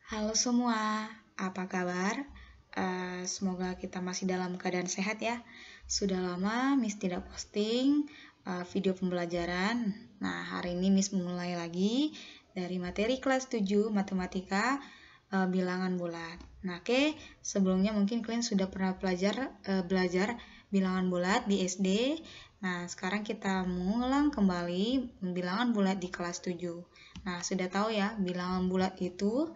Halo semua, apa kabar? Semoga kita masih dalam keadaan sehat ya. Sudah lama Miss tidak posting video pembelajaran. Nah, hari ini Miss memulai lagi dari materi kelas 7 Matematika bilangan bulat. Nah, oke, sebelumnya mungkin kalian sudah pernah belajar bilangan bulat di SD. Nah, sekarang kita mengulang kembali bilangan bulat di kelas 7. Nah, sudah tahu ya, bilangan bulat itu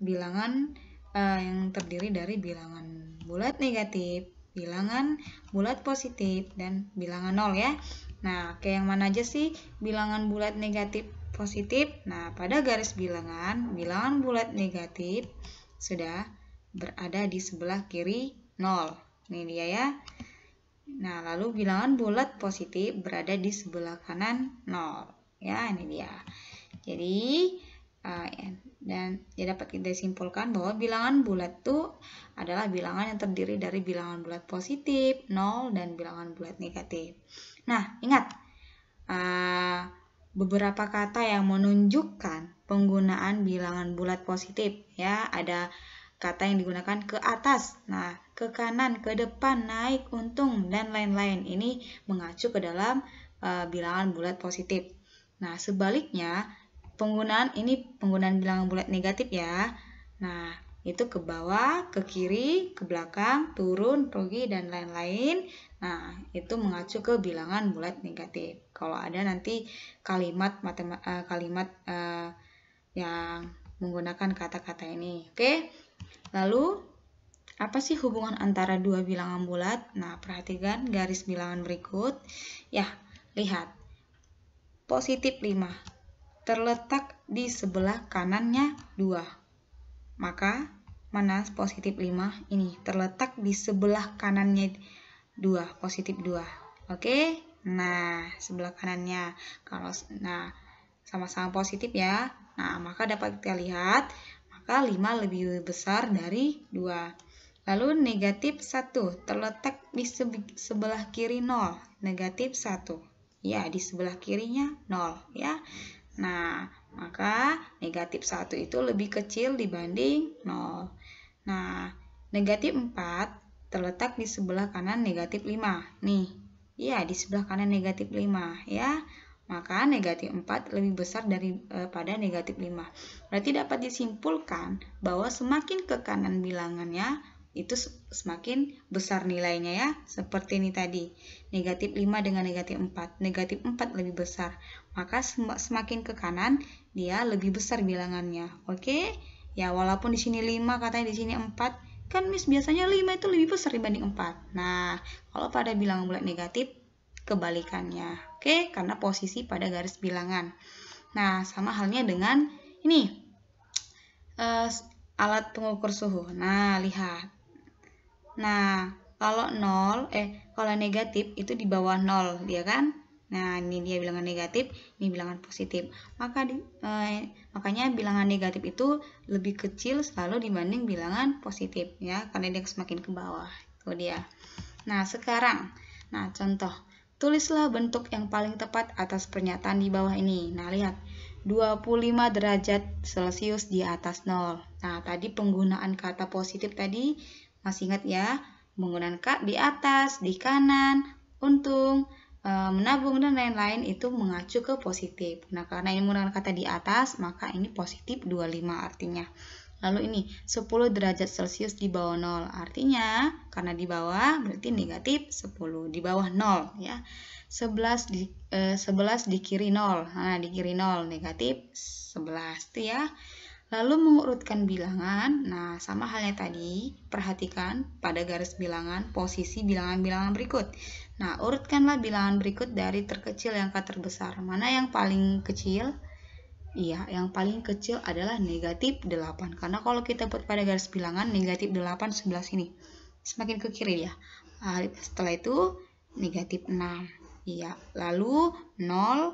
bilangan yang terdiri dari bilangan bulat negatif, bilangan bulat positif, dan bilangan nol ya. Nah, kayak yang mana aja sih bilangan bulat negatif positif? Nah, pada garis bilangan bulat negatif sudah berada di sebelah kiri 0. Ini dia ya. Nah, lalu bilangan bulat positif berada di sebelah kanan 0. Ya, ini dia. Jadi, dan ya dapat kita simpulkan bahwa bilangan bulat itu adalah bilangan yang terdiri dari bilangan bulat positif, 0, dan bilangan bulat negatif. Nah, ingat, beberapa kata yang menunjukkan penggunaan bilangan bulat positif. Ya, ada kata yang digunakan ke atas, nah, ke kanan, ke depan, naik, untung, dan lain-lain. Ini mengacu ke dalam bilangan bulat positif. Nah, sebaliknya, penggunaan bilangan bulat negatif ya. Nah, itu ke bawah, ke kiri, ke belakang, turun, pergi, dan lain-lain. Nah, itu mengacu ke bilangan bulat negatif. Kalau ada nanti kalimat yang menggunakan kata-kata ini. Oke. Lalu, apa sih hubungan antara dua bilangan bulat? Nah, perhatikan garis bilangan berikut. Ya, lihat. Positif 5. Terletak di sebelah kanannya 2. Maka, mana positif 5? Ini terletak di sebelah kanannya 2, positif 2. Oke? Nah, sebelah kanannya. Nah, sama-sama positif ya. Nah, maka dapat kita lihat, maka 5 lebih besar dari 2. Lalu negatif 1 terletak di sebelah kiri 0. Negatif 1. Ya, di sebelah kirinya 0 ya. Nah, maka negatif 1 itu lebih kecil dibanding 0. Nah, negatif 4 terletak di sebelah kanan negatif 5. Nih, ya di sebelah kanan negatif 5 ya. Maka negatif 4 lebih besar daripada negatif 5. Berarti dapat disimpulkan bahwa semakin ke kanan bilangannya, itu semakin besar nilainya ya, seperti ini tadi, negatif 5 dengan negatif 4, negatif 4 lebih besar, maka semakin ke kanan dia lebih besar bilangannya. Oke ya, walaupun di sini 5 katanya di sini 4, kan Miss biasanya 5 itu lebih besar dibanding 4. Nah, kalau pada bilangan bulat negatif kebalikannya. Oke, karena posisi pada garis bilangan. Nah, sama halnya dengan ini alat pengukur suhu. Nah, lihat. Nah, kalau kalau negatif itu di bawah 0, dia kan? Nah, ini dia bilangan negatif, ini bilangan positif. Makanya bilangan negatif itu lebih kecil selalu dibanding bilangan positif ya, karena dia semakin ke bawah. Itu dia. Nah, sekarang, contoh. Tulislah bentuk yang paling tepat atas pernyataan di bawah ini. Nah, lihat. 25 derajat Celcius di atas 0. Nah, tadi penggunaan kata positif tadi masih ingat ya, menggunakan di atas, di kanan, untung, menabung, dan lain-lain itu mengacu ke positif. Nah, karena ini menggunakan kata di atas, maka ini positif 25 artinya. Lalu ini 10 derajat Celcius di bawah 0. Artinya, karena di bawah berarti negatif 10. Di bawah 0 ya. 11 di kiri 0. Nah, di kiri 0 negatif 11 itu ya. Lalu mengurutkan bilangan, nah sama halnya tadi, perhatikan pada garis bilangan posisi bilangan-bilangan berikut. Nah, urutkanlah bilangan berikut dari terkecil yang ke terbesar. Mana yang paling kecil? Iya, yang paling kecil adalah negatif 8. Karena kalau kita buat pada garis bilangan, negatif 8 sebelah sini. Semakin ke kiri ya. Nah, setelah itu, negatif 6. Iya, lalu 0,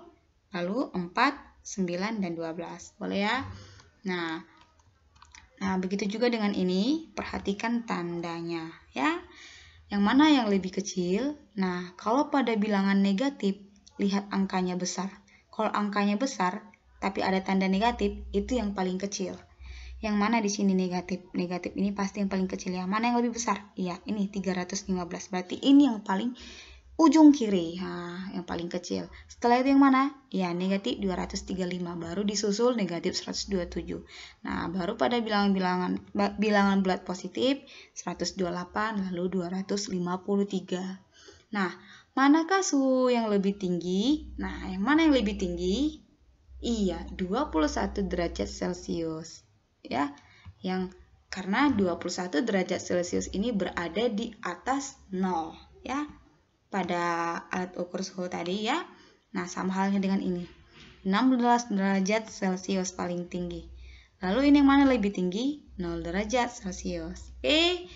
lalu 4, 9, dan 12. Boleh ya? Nah, begitu juga dengan ini, perhatikan tandanya ya. Yang mana yang lebih kecil? Nah, kalau pada bilangan negatif, lihat angkanya besar. Kalau angkanya besar, tapi ada tanda negatif, itu yang paling kecil. Yang mana di sini negatif? Negatif ini pasti yang paling kecil ya. Mana yang lebih besar? Iya, ini 315. Berarti ini yang paling ujung kiri. Nah, yang paling kecil. Setelah itu yang mana? Ya, negatif 235. Baru disusul negatif 127. Nah, baru pada bilangan bulat positif 128 lalu 253. Nah, manakah suhu yang lebih tinggi? Nah, yang mana yang lebih tinggi? Iya, 21 derajat Celcius. Ya, yang karena 21 derajat Celcius ini berada di atas 0 ya. Pada alat ukur suhu tadi ya. Nah, sama halnya dengan ini. 16 derajat Celcius paling tinggi. Lalu ini yang mana lebih tinggi? 0 derajat Celcius. Oke,